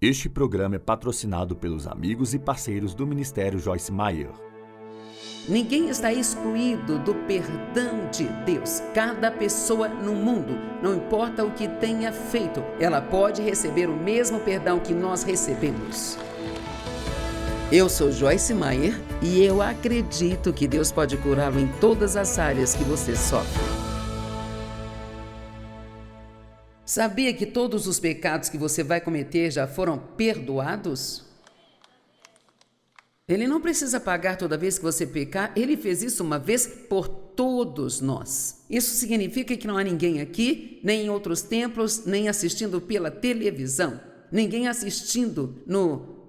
Este programa é patrocinado pelos amigos e parceiros do Ministério Joyce Meyer. Ninguém está excluído do perdão de Deus. Cada pessoa no mundo, não importa o que tenha feito, ela pode receber o mesmo perdão que nós recebemos. Eu sou Joyce Meyer e eu acredito que Deus pode curá-lo em todas as áreas que você sofre. Sabia que todos os pecados que você vai cometer já foram perdoados? Ele não precisa pagar toda vez que você pecar, ele fez isso uma vez por todos nós. Isso significa que não há ninguém aqui, nem em outros templos, nem assistindo pela televisão, ninguém assistindo no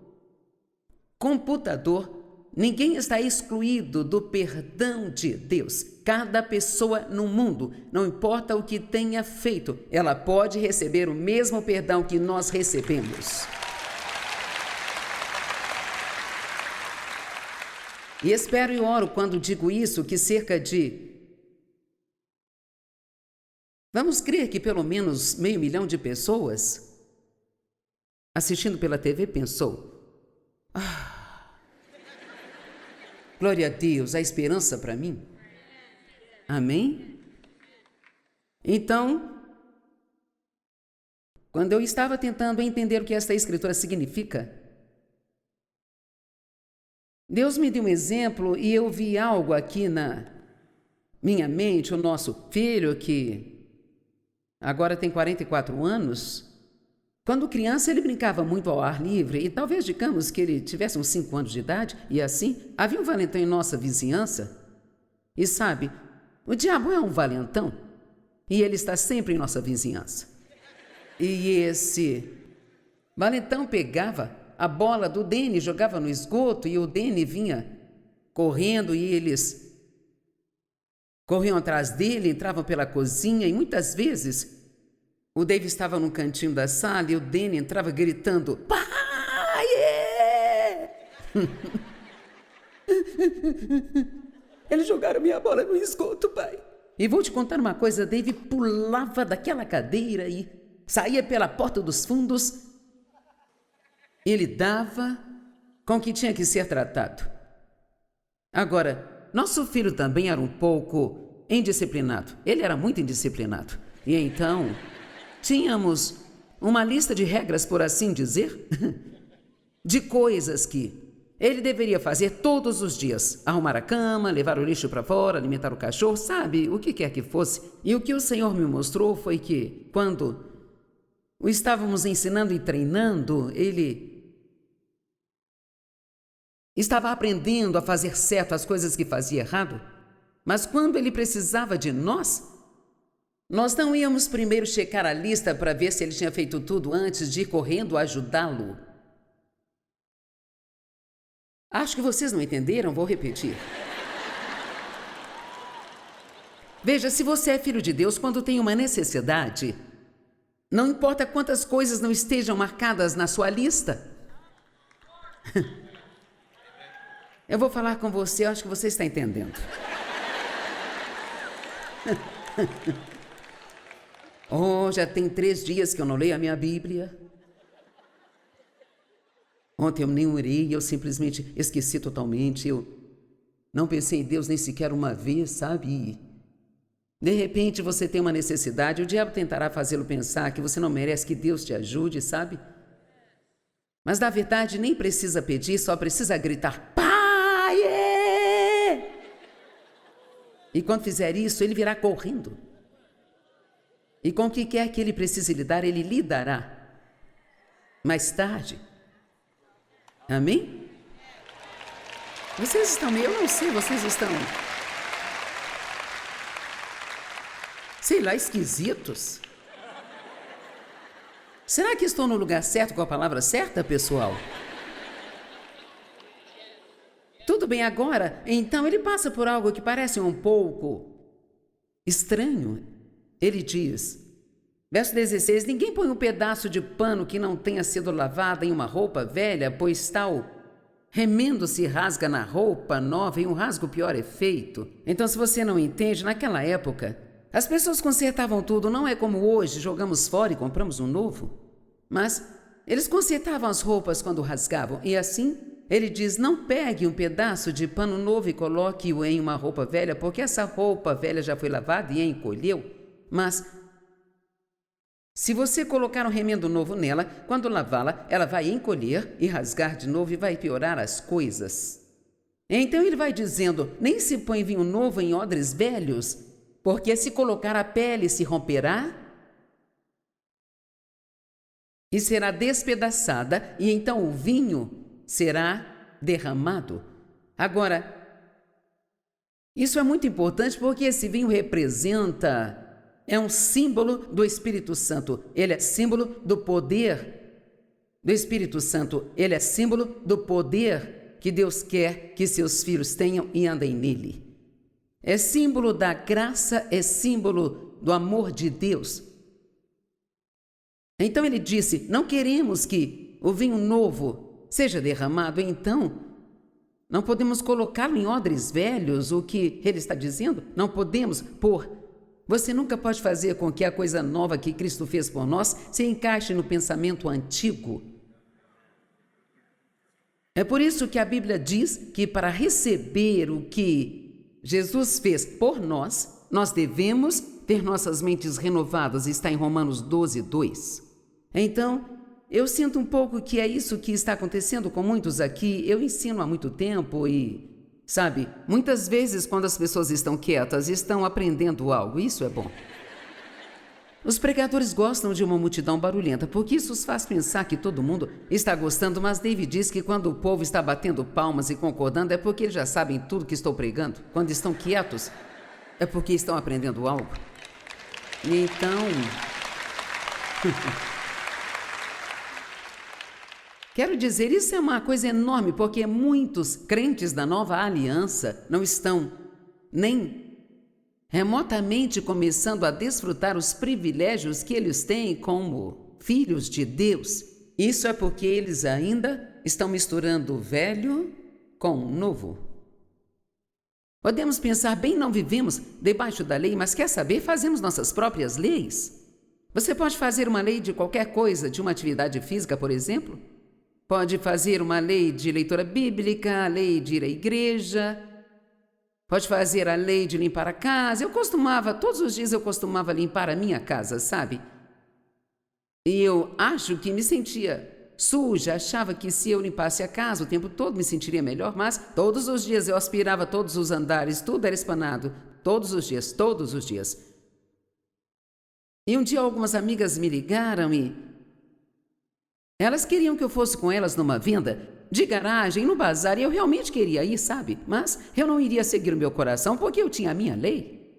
computador, ninguém está excluído do perdão de Deus. Cada pessoa no mundo, não importa o que tenha feito, ela pode receber o mesmo perdão que nós recebemos. E espero e oro quando digo isso que vamos crer que pelo menos 500 mil de pessoas assistindo pela TV pensou: glória a Deus, há esperança para mim. Amém? Então, quando eu estava tentando entender o que esta escritura significa, Deus me deu um exemplo e eu vi algo aqui na minha mente. O nosso filho, que agora tem 44 anos, quando criança ele brincava muito ao ar livre e talvez digamos que ele tivesse uns 5 anos de idade e assim, havia um valentão em nossa vizinhança e sabe, o diabo é um valentão e ele está sempre em nossa vizinhança. E esse valentão pegava a bola do Dene, jogava no esgoto e o Dene vinha correndo e eles corriam atrás dele, entravam pela cozinha e muitas vezes o Dave estava num cantinho da sala e o Dene entrava gritando: pai! Eles jogaram minha bola no esgoto, pai. E vou te contar uma coisa, Dave pulava daquela cadeira e saía pela porta dos fundos. Ele dava com o que tinha que ser tratado. Agora, nosso filho também era um pouco indisciplinado. Ele era muito indisciplinado. E então, tínhamos uma lista de regras, por assim dizer, de coisas que ele deveria fazer todos os dias. Arrumar a cama, levar o lixo para fora, alimentar o cachorro, sabe, o que quer que fosse. E o que o Senhor me mostrou foi que, quando o estávamos ensinando e treinando, ele estava aprendendo a fazer certo as coisas que fazia errado, mas quando ele precisava de nós não íamos primeiro checar a lista para ver se ele tinha feito tudo antes de ir correndo ajudá-lo. Acho que vocês não entenderam, vou repetir. Veja, se você é filho de Deus, quando tem uma necessidade, não importa quantas coisas não estejam marcadas na sua lista. Eu vou falar com você, eu acho que você está entendendo. Oh, já tem 3 dias que eu não leio a minha Bíblia. Ontem eu nem orei, eu simplesmente esqueci totalmente. Eu não pensei em Deus nem sequer uma vez, sabe? E de repente você tem uma necessidade, o diabo tentará fazê-lo pensar que você não merece que Deus te ajude, sabe? Mas na verdade nem precisa pedir, só precisa gritar: Pai! E quando fizer isso, ele virá correndo. E com o que quer que ele precise lidar, ele lhe dará mais tarde. Amém? Vocês estão meio, eu não sei, vocês estão, sei lá, esquisitos. Será que estou no lugar certo com a palavra certa, pessoal? Tudo bem agora? Então ele passa por algo que parece um pouco estranho. Ele diz, verso 16, ninguém põe um pedaço de pano que não tenha sido lavado em uma roupa velha, pois tal remendo se rasga na roupa nova e um rasgo pior é feito. Então, se você não entende, naquela época, as pessoas consertavam tudo, não é como hoje, jogamos fora e compramos um novo. Mas eles consertavam as roupas quando rasgavam, e assim ele diz: não pegue um pedaço de pano novo e coloque-o em uma roupa velha, porque essa roupa velha já foi lavada e encolheu. Mas se você colocar um remendo novo nela, quando lavá-la, ela vai encolher e rasgar de novo e vai piorar as coisas. Então ele vai dizendo: nem se põe vinho novo em odres velhos, porque se colocar a pele se romperá e será despedaçada, e então o vinho será derramado. Agora, isso é muito importante porque esse vinho é um símbolo do Espírito Santo. Ele é símbolo do poder do Espírito Santo. Ele é símbolo do poder que Deus quer que seus filhos tenham e andem nele. É símbolo da graça, é símbolo do amor de Deus. Então ele disse: não queremos que o vinho novo seja derramado, então não podemos colocá-lo em odres velhos. O que ele está dizendo? Não podemos pôr. Você nunca pode fazer com que a coisa nova que Cristo fez por nós se encaixe no pensamento antigo. É por isso que a Bíblia diz que para receber o que Jesus fez por nós, nós devemos ter nossas mentes renovadas. Está em Romanos 12, 2. Então, eu sinto um pouco que é isso que está acontecendo com muitos aqui. Eu ensino há muito tempo e, sabe, muitas vezes quando as pessoas estão quietas, estão aprendendo algo. Isso é bom. Os pregadores gostam de uma multidão barulhenta, porque isso os faz pensar que todo mundo está gostando, mas David diz que quando o povo está batendo palmas e concordando, é porque eles já sabem tudo que estou pregando. Quando estão quietos, é porque estão aprendendo algo. E então... Quero dizer, isso é uma coisa enorme, porque muitos crentes da nova aliança não estão nem remotamente começando a desfrutar os privilégios que eles têm como filhos de Deus. Isso é porque eles ainda estão misturando o velho com o novo. Podemos pensar: bem, não vivemos debaixo da lei, mas quer saber, fazemos nossas próprias leis. Você pode fazer uma lei de qualquer coisa, de uma atividade física, por exemplo. Pode fazer uma lei de leitura bíblica, a lei de ir à igreja. Pode fazer a lei de limpar a casa. Todos os dias eu costumava limpar a minha casa, sabe? E eu acho que me sentia suja, achava que se eu limpasse a casa o tempo todo me sentiria melhor, mas todos os dias eu aspirava todos os andares, tudo era espanado, todos os dias. E um dia algumas amigas me ligaram e elas queriam que eu fosse com elas numa venda de garagem, no bazar, e eu realmente queria ir, sabe? Mas eu não iria seguir o meu coração porque eu tinha a minha lei.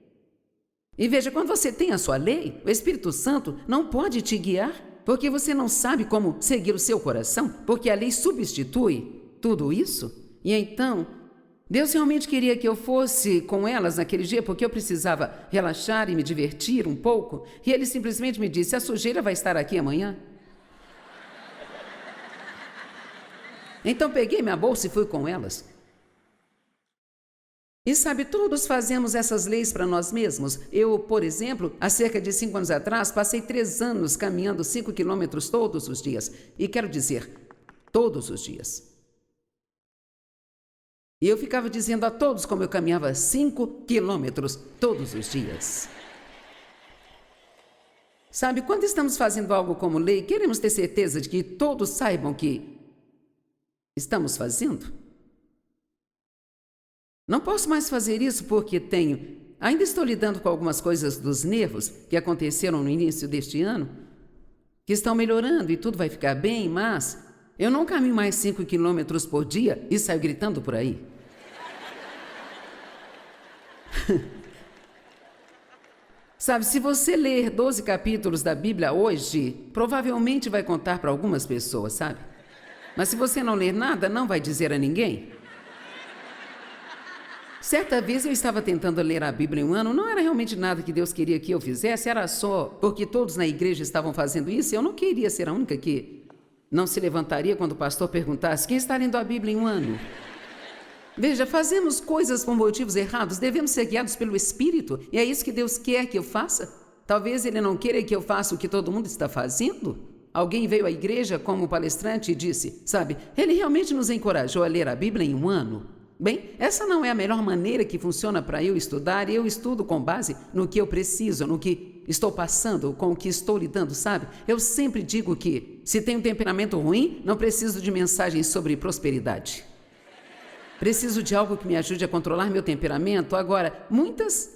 E veja, quando você tem a sua lei, o Espírito Santo não pode te guiar, porque você não sabe como seguir o seu coração, porque a lei substitui tudo isso. E então, Deus realmente queria que eu fosse com elas naquele dia, porque eu precisava relaxar e me divertir um pouco, e ele simplesmente me disse: a sujeira vai estar aqui amanhã. Então peguei minha bolsa e fui com elas. E sabe, todos fazemos essas leis para nós mesmos. Eu, por exemplo, há cerca de 5 anos atrás, passei 3 anos caminhando 5 quilômetros todos os dias. E quero dizer, todos os dias. E eu ficava dizendo a todos como eu caminhava 5 quilômetros todos os dias. Sabe, quando estamos fazendo algo como lei, queremos ter certeza de que todos saibam que estamos fazendo. Não posso mais fazer isso porque ainda estou lidando com algumas coisas dos nervos que aconteceram no início deste ano, que estão melhorando e tudo vai ficar bem, mas eu não caminho mais 5 quilômetros por dia e saio gritando por aí. Sabe, se você ler 12 capítulos da Bíblia hoje, provavelmente vai contar para algumas pessoas, sabe? Mas se você não ler nada, não vai dizer a ninguém. Certa vez eu estava tentando ler a Bíblia em um ano, não era realmente nada que Deus queria que eu fizesse, era só porque todos na igreja estavam fazendo isso, e eu não queria ser a única que não se levantaria quando o pastor perguntasse: quem está lendo a Bíblia em um ano? Veja, fazemos coisas por motivos errados, devemos ser guiados pelo Espírito, e é isso que Deus quer que eu faça. Talvez Ele não queira que eu faça o que todo mundo está fazendo. Alguém veio à igreja como palestrante e disse, sabe, ele realmente nos encorajou a ler a Bíblia em um ano. Bem, essa não é a melhor maneira que funciona para eu estudar, e eu estudo com base no que eu preciso, no que estou passando, com o que estou lidando, sabe? Eu sempre digo que, se tenho um temperamento ruim, não preciso de mensagens sobre prosperidade. Preciso de algo que me ajude a controlar meu temperamento. Agora, muitas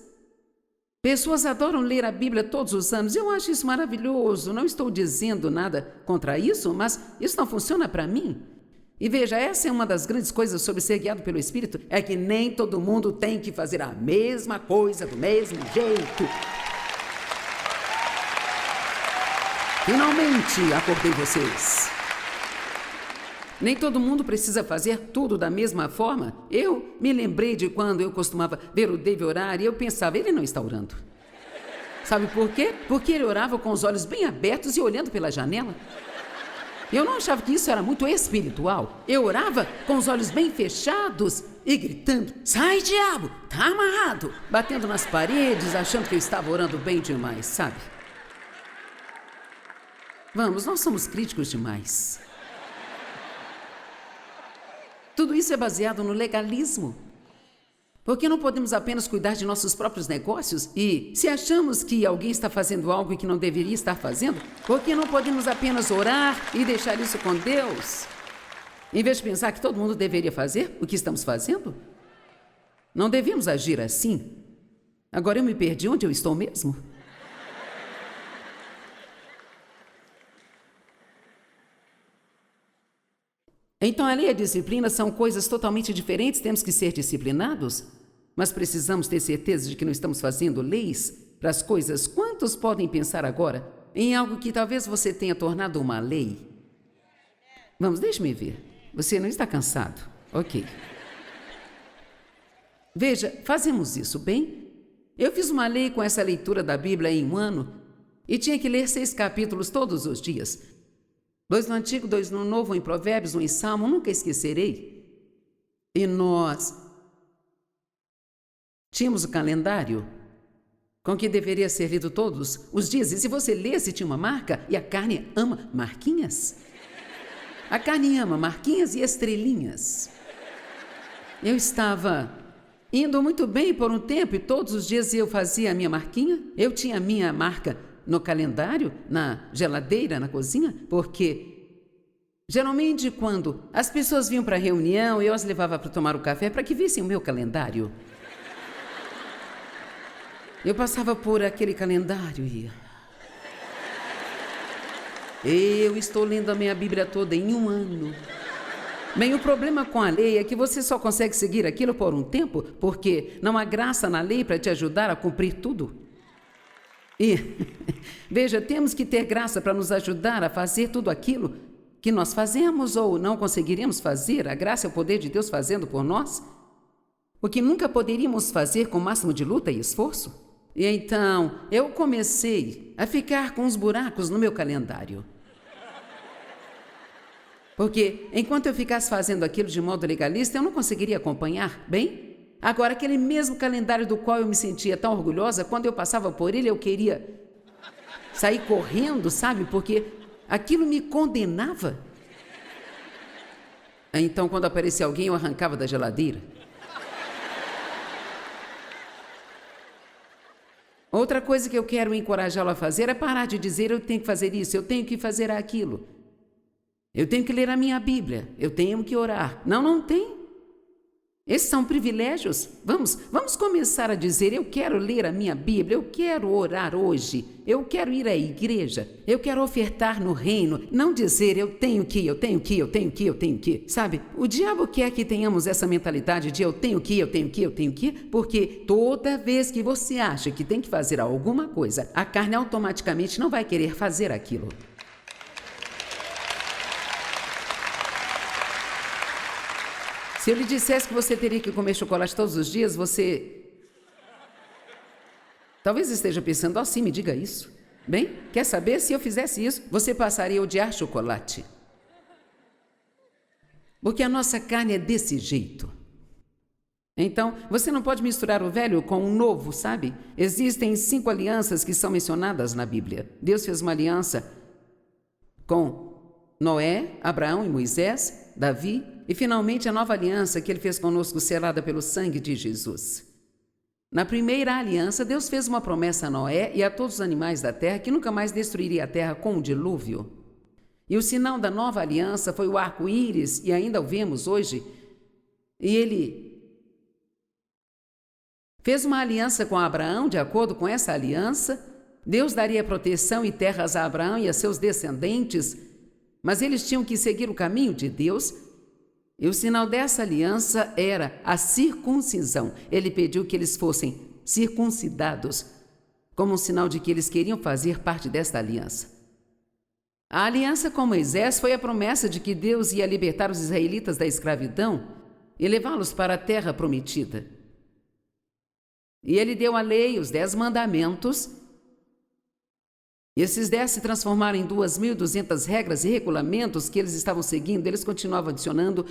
pessoas adoram ler a Bíblia todos os anos. Eu acho isso maravilhoso. Não estou dizendo nada contra isso, mas isso não funciona para mim. E veja, essa é uma das grandes coisas sobre ser guiado pelo Espírito, é que nem todo mundo tem que fazer a mesma coisa do mesmo jeito. Finalmente acordei vocês. Nem todo mundo precisa fazer tudo da mesma forma. Eu me lembrei de quando eu costumava ver o Dave orar e eu pensava, ele não está orando. Sabe por quê? Porque ele orava com os olhos bem abertos e olhando pela janela. Eu não achava que isso era muito espiritual. Eu orava com os olhos bem fechados e gritando, sai diabo, tá amarrado. Batendo nas paredes, achando que eu estava orando bem demais, sabe? Vamos, nós somos críticos demais. Tudo isso é baseado no legalismo. Porque não podemos apenas cuidar de nossos próprios negócios? E se achamos que alguém está fazendo algo que não deveria estar fazendo, por que não podemos apenas orar e deixar isso com Deus? Em vez de pensar que todo mundo deveria fazer o que estamos fazendo? Não devemos agir assim. Agora eu me perdi onde eu estou mesmo. Então, a lei e a disciplina são coisas totalmente diferentes, temos que ser disciplinados, mas precisamos ter certeza de que não estamos fazendo leis para as coisas. Quantos podem pensar agora em algo que talvez você tenha tornado uma lei? Vamos, deixe-me ver. Você não está cansado? Ok. Veja, fazemos isso, bem? Eu fiz uma lei com essa leitura da Bíblia em um ano e tinha que ler 6 capítulos todos os dias. 2 no Antigo, 2 no Novo, em Provérbios, 1 em Salmo, nunca esquecerei. E nós tínhamos o calendário com que deveria ser lido todos os dias. E se você lesse, tinha uma marca, e a carne ama marquinhas. A carne ama marquinhas e estrelinhas. Eu estava indo muito bem por um tempo, e todos os dias eu fazia a minha marquinha. Eu tinha a minha marca no calendário, na geladeira, na cozinha, porque geralmente quando as pessoas vinham para a reunião, eu as levava para tomar o café para que vissem o meu calendário. Eu passava por aquele calendário e eu estou lendo a minha Bíblia toda em um ano. Bem, o problema com a lei é que você só consegue seguir aquilo por um tempo, porque não há graça na lei para te ajudar a cumprir tudo. E, veja, temos que ter graça para nos ajudar a fazer tudo aquilo que nós fazemos ou não conseguiremos fazer. A graça é o poder de Deus fazendo por nós o que nunca poderíamos fazer com o máximo de luta e esforço. E então, eu comecei a ficar com uns buracos no meu calendário. Porque, enquanto eu ficasse fazendo aquilo de modo legalista, eu não conseguiria acompanhar, bem? Agora, aquele mesmo calendário do qual eu me sentia tão orgulhosa, quando eu passava por ele, eu queria sair correndo, sabe? Porque aquilo me condenava. Então, quando aparecia alguém, eu arrancava da geladeira. Outra coisa que eu quero encorajá-lo a fazer é parar de dizer eu tenho que fazer isso, eu tenho que fazer aquilo. Eu tenho que ler a minha Bíblia, eu tenho que orar. Não tem. Esses são privilégios. Vamos começar a dizer, eu quero ler a minha Bíblia, eu quero orar hoje, eu quero ir à igreja, eu quero ofertar no reino. Não dizer, eu tenho que, sabe? O diabo quer que tenhamos essa mentalidade de eu tenho que, porque toda vez que você acha que tem que fazer alguma coisa, a carne automaticamente não vai querer fazer aquilo. Se eu lhe dissesse que você teria que comer chocolate todos os dias, você talvez esteja pensando, sim, me diga isso. Bem, quer saber? Se eu fizesse isso, você passaria a odiar chocolate. Porque a nossa carne é desse jeito. Então, você não pode misturar o velho com o novo, sabe? Existem 5 alianças que são mencionadas na Bíblia. Deus fez uma aliança com Noé, Abraão e Moisés, Davi, e finalmente a nova aliança que ele fez conosco, selada pelo sangue de Jesus. Na primeira aliança, Deus fez uma promessa a Noé e a todos os animais da terra que nunca mais destruiria a terra com o dilúvio. E o sinal da nova aliança foi o arco-íris, e ainda o vemos hoje. E ele fez uma aliança com Abraão. De acordo com essa aliança, Deus daria proteção e terras a Abraão e a seus descendentes, mas eles tinham que seguir o caminho de Deus. E o sinal dessa aliança era a circuncisão. Ele pediu que eles fossem circuncidados, como um sinal de que eles queriam fazer parte desta aliança. A aliança com Moisés foi a promessa de que Deus ia libertar os israelitas da escravidão e levá-los para a terra prometida. E ele deu a lei, os 10 mandamentos. E esses 10 se transformaram em 2.200 regras e regulamentos que eles estavam seguindo. Eles continuavam adicionando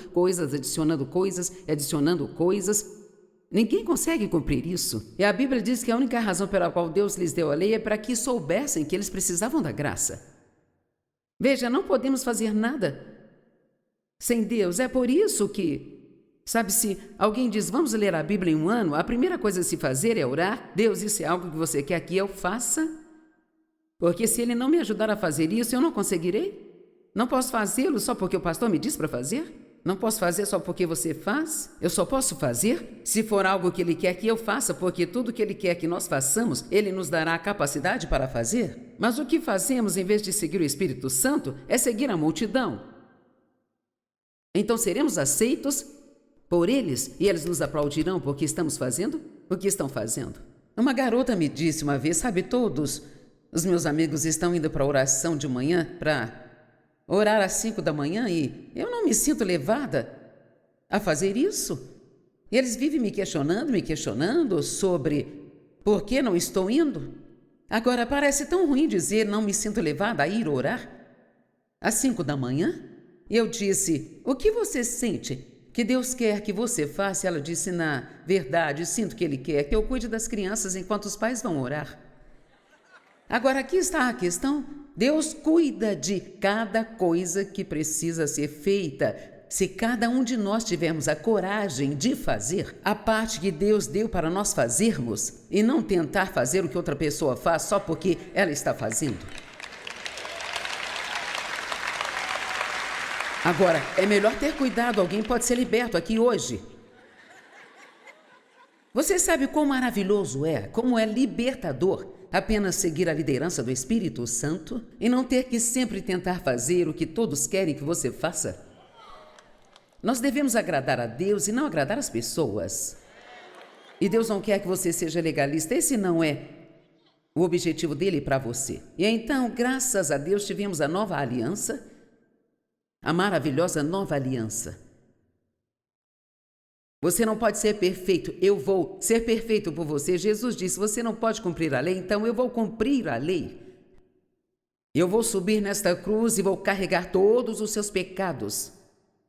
coisas. Ninguém consegue cumprir isso. E a Bíblia diz que a única razão pela qual Deus lhes deu a lei é para que soubessem que eles precisavam da graça. Veja, não podemos fazer nada sem Deus. É por isso que, sabe, se alguém diz, vamos ler a Bíblia em um ano, a primeira coisa a se fazer é orar. Deus, isso é algo que você quer que eu faça? Porque se ele não me ajudar a fazer isso, eu não conseguirei. Não posso fazê-lo só porque o pastor me diz para fazer. Não posso fazer só porque você faz. Eu só posso fazer se for algo que ele quer que eu faça, porque tudo que ele quer que nós façamos, ele nos dará a capacidade para fazer. Mas o que fazemos em vez de seguir o Espírito Santo é seguir a multidão. Então seremos aceitos por eles e eles nos aplaudirão porque estamos fazendo o que estão fazendo. Uma garota me disse uma vez, sabe, todos os meus amigos estão indo para a oração de manhã, para orar às 5 da manhã, e eu não me sinto levada a fazer isso. E eles vivem me questionando sobre por que não estou indo. Agora, parece tão ruim dizer não me sinto levada a ir orar às 5 da manhã. E eu disse, o que você sente que Deus quer que você faça? Ela disse, na verdade, sinto que Ele quer que eu cuide das crianças enquanto os pais vão orar. Agora, aqui está a questão. Deus cuida de cada coisa que precisa ser feita. Se cada um de nós tivermos a coragem de fazer a parte que Deus deu para nós fazermos e não tentar fazer o que outra pessoa faz só porque ela está fazendo. Agora, é melhor ter cuidado. Alguém pode ser liberto aqui hoje. Você sabe quão maravilhoso é, como é libertador apenas seguir a liderança do Espírito Santo e não ter que sempre tentar fazer o que todos querem que você faça? Nós devemos agradar a Deus e não agradar as pessoas. E Deus não quer que você seja legalista. Esse não é o objetivo dele para você. E então, graças a Deus, tivemos a nova aliança, a maravilhosa nova aliança. Você não pode ser perfeito, eu vou ser perfeito por você. Jesus disse, você não pode cumprir a lei, então eu vou cumprir a lei. Eu vou subir nesta cruz e vou carregar todos os seus pecados.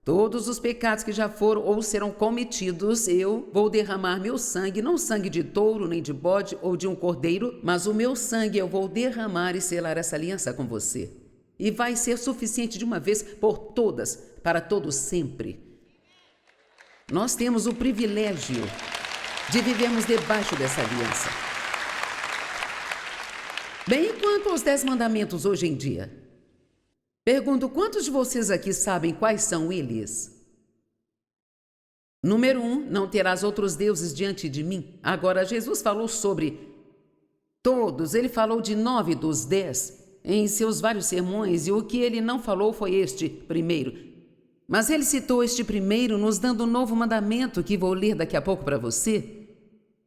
Todos os pecados que já foram ou serão cometidos, eu vou derramar meu sangue, não sangue de touro, nem de bode ou de um cordeiro, mas o meu sangue eu vou derramar e selar essa aliança com você. E vai ser suficiente de uma vez por todas, para todos sempre. Nós temos o privilégio de vivermos debaixo dessa aliança. Bem, quanto aos 10 mandamentos hoje em dia? Pergunto, quantos de vocês aqui sabem quais são eles? Número 1, não terás outros deuses diante de mim. Agora, Jesus falou sobre todos, ele falou de 9 dos 10 em seus vários sermões, e o que ele não falou foi este primeiro. Mas ele citou este primeiro, nos dando um novo mandamento que vou ler daqui a pouco para você.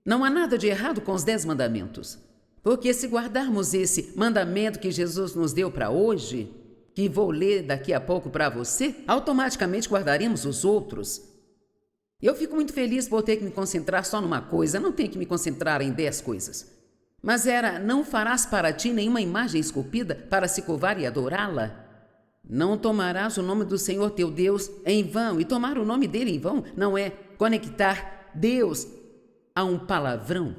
Não há nada de errado com os 10 mandamentos, porque se guardarmos esse mandamento que Jesus nos deu para hoje, que vou ler daqui a pouco para você, automaticamente guardaremos os outros. Eu fico muito feliz por ter que me concentrar só numa coisa, não tenho que me concentrar em 10 coisas. Mas era, não farás para ti nenhuma imagem esculpida para se curvar e adorá-la. Não tomarás o nome do Senhor teu Deus em vão, e tomar o nome dele em vão não é conectar Deus a um palavrão.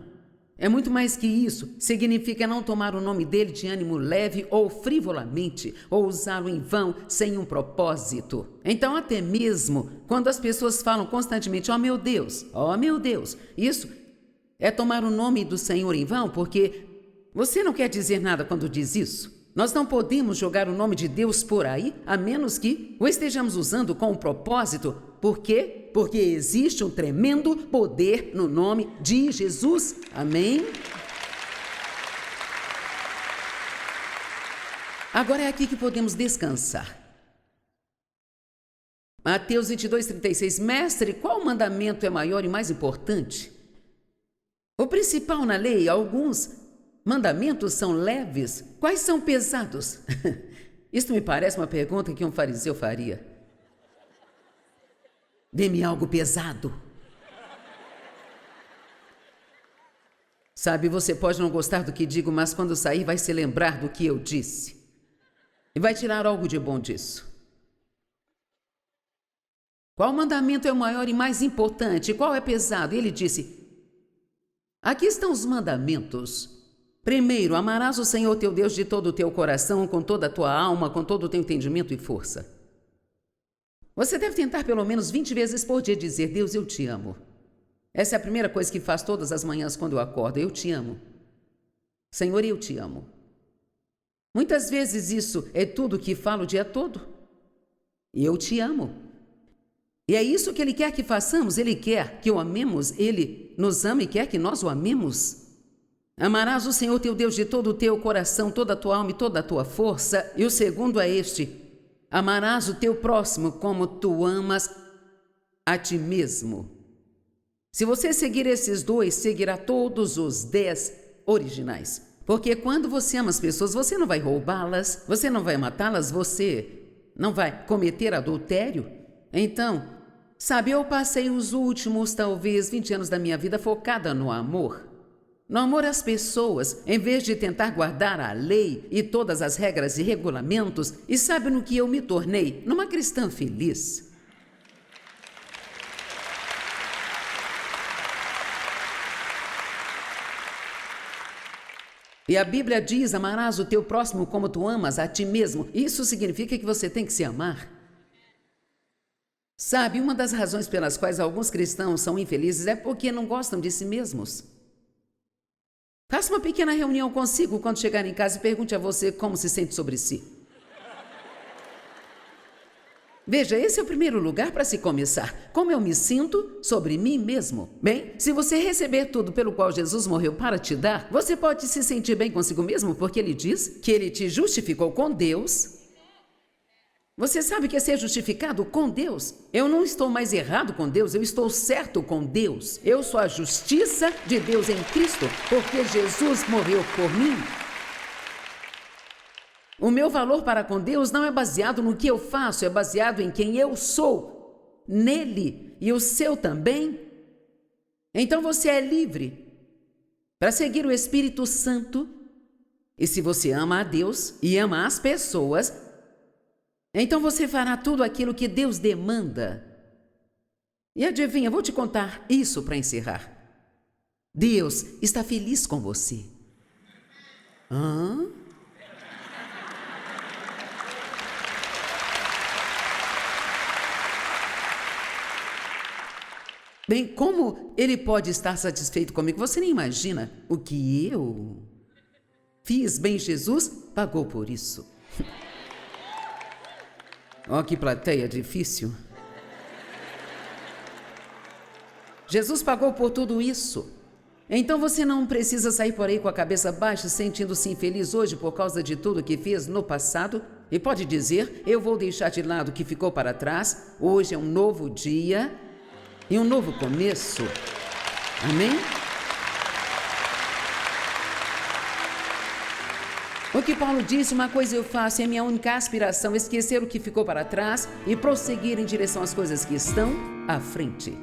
É muito mais que isso. Significa não tomar o nome dele de ânimo leve ou frivolamente, ou usá-lo em vão, sem um propósito. Então, até mesmo quando as pessoas falam constantemente, oh meu Deus, isso é tomar o nome do Senhor em vão, porque você não quer dizer nada quando diz isso. Nós não podemos jogar o nome de Deus por aí, a menos que o estejamos usando com um propósito. Por quê? Porque existe um tremendo poder no nome de Jesus. Amém? Agora é aqui que podemos descansar. Mateus 22:36. Mestre, qual mandamento é maior e mais importante? O principal na lei, alguns mandamentos são leves, quais são pesados? Isto me parece uma pergunta que um fariseu faria. Dê-me algo pesado. Sabe, você pode não gostar do que digo, mas quando sair vai se lembrar do que eu disse. E vai tirar algo de bom disso. Qual mandamento é o maior e mais importante? Qual é pesado? Ele disse, aqui estão os mandamentos. Primeiro, amarás o Senhor teu Deus de todo o teu coração, com toda a tua alma, com todo o teu entendimento e força. Você deve tentar pelo menos 20 vezes por dia dizer, Deus, eu te amo. Essa é a primeira coisa que faz todas as manhãs quando eu acordo, eu te amo. Senhor, eu te amo. Muitas vezes isso é tudo que falo o dia todo. Eu te amo. E é isso que Ele quer que façamos, Ele quer que o amemos, Ele nos ama e quer que nós o amemos. Amarás o Senhor teu Deus de todo o teu coração, toda a tua alma e toda a tua força. E o segundo é este, amarás o teu próximo como tu amas a ti mesmo. Se você seguir esses dois, seguirá todos os 10 originais. Porque quando você ama as pessoas, você não vai roubá-las, você não vai matá-las, você não vai cometer adultério. Então, sabe, eu passei os últimos, talvez, 20 anos da minha vida focada no amor. No amor às pessoas, em vez de tentar guardar a lei e todas as regras e regulamentos, e sabe no que eu me tornei? Numa cristã feliz. E a Bíblia diz, amarás o teu próximo como tu amas a ti mesmo. Isso significa que você tem que se amar. Sabe, uma das razões pelas quais alguns cristãos são infelizes é porque não gostam de si mesmos. Faça uma pequena reunião consigo quando chegar em casa e pergunte a você como se sente sobre si. Veja, esse é o primeiro lugar para se começar. Como eu me sinto sobre mim mesmo? Bem, se você receber tudo pelo qual Jesus morreu para te dar, você pode se sentir bem consigo mesmo, porque Ele diz que Ele te justificou com Deus. Você sabe o que é ser justificado com Deus? Eu não estou mais errado com Deus, eu estou certo com Deus. Eu sou a justiça de Deus em Cristo, porque Jesus morreu por mim. O meu valor para com Deus não é baseado no que eu faço, é baseado em quem eu sou, nele, e o seu também. Então você é livre para seguir o Espírito Santo. E se você ama a Deus e ama as pessoas, então você fará tudo aquilo que Deus demanda. E adivinha, vou te contar isso para encerrar. Deus está feliz com você. Hã? Bem, como Ele pode estar satisfeito comigo? Você nem imagina o que eu fiz. Bem, Jesus pagou por isso. Oh, que plateia difícil. Jesus pagou por tudo isso. Então você não precisa sair por aí com a cabeça baixa, sentindo-se infeliz hoje por causa de tudo que fez no passado. E pode dizer, eu vou deixar de lado o que ficou para trás. Hoje é um novo dia e um novo começo. Amém? O que Paulo disse, uma coisa eu faço, é minha única aspiração, esquecer o que ficou para trás e prosseguir em direção às coisas que estão à frente.